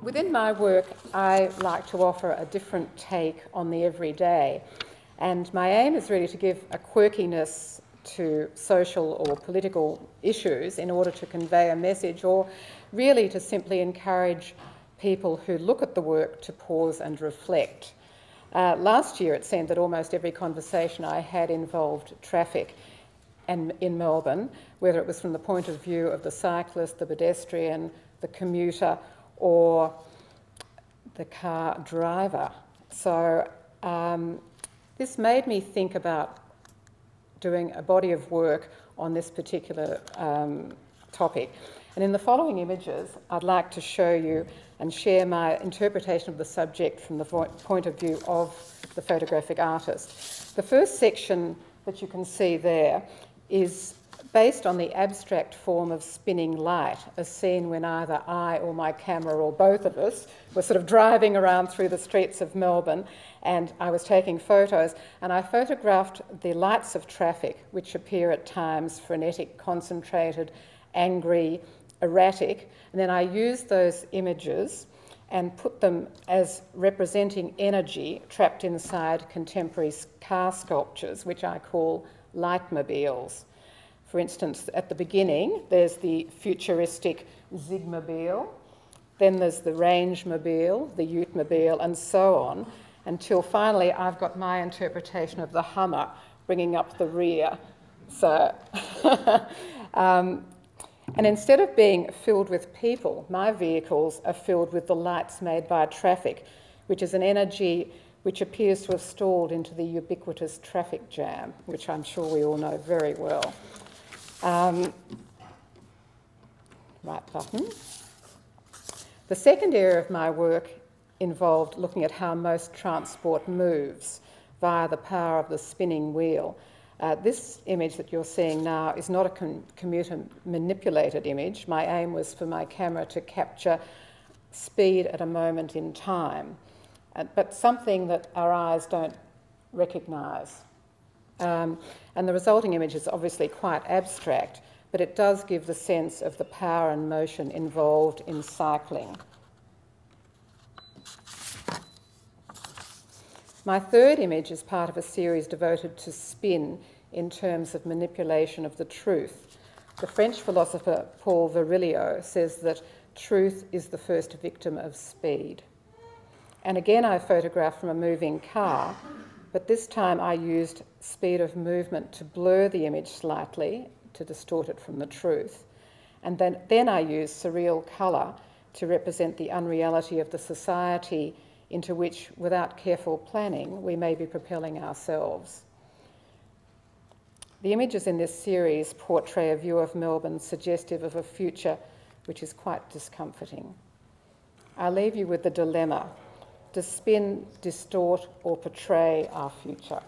Within my work, I like to offer a different take on the everyday, and my aim is really to give a quirkiness to social or political issues in order to convey a message, or really to simply encourage people who look at the work to pause and reflect. Last year it seemed that almost every conversation I had involved traffic and in Melbourne, whether it was from the point of view of the cyclist, the pedestrian, the commuter, or the car driver. So this made me think about doing a body of work on this particular topic. And in the following images, I'd like to show you and share my interpretation of the subject from the point of view of the photographic artist. The first section that you can see there is based on the abstract form of spinning light, as seen when either I or my camera or both of us were sort of driving around through the streets of Melbourne, and I was taking photos, and I photographed the lights of traffic, which appear at times frenetic, concentrated, angry, erratic, and then I used those images and put them as representing energy trapped inside contemporary car sculptures, which I call lightmobiles. For instance, at the beginning, there's the futuristic Zigmobile, then there's the Rangemobile, the Utemobile, and so on, until finally I've got my interpretation of the Hummer bringing up the rear. So, and instead of being filled with people, my vehicles are filled with the lights made by traffic, which is an energy which appears to have stalled into the ubiquitous traffic jam, which I'm sure we all know very well. Right button. The second area of my work involved looking at how most transport moves via the power of the spinning wheel. This image that you're seeing now is not a computer-manipulated image. My aim was for my camera to capture speed at a moment in time, but something that our eyes don't recognise. And the resulting image is obviously quite abstract, but it does give the sense of the power and motion involved in cycling. My third image is part of a series devoted to spin in terms of manipulation of the truth. The French philosopher Paul Virilio says that truth is the first victim of speed. And again, I photographed from a moving car, but this time I used speed of movement to blur the image slightly, to distort it from the truth. And then I used surreal colour to represent the unreality of the society into which, without careful planning, we may be propelling ourselves. The images in this series portray a view of Melbourne suggestive of a future which is quite discomforting. I'll leave you with the dilemma: to spin, distort, or portray our future.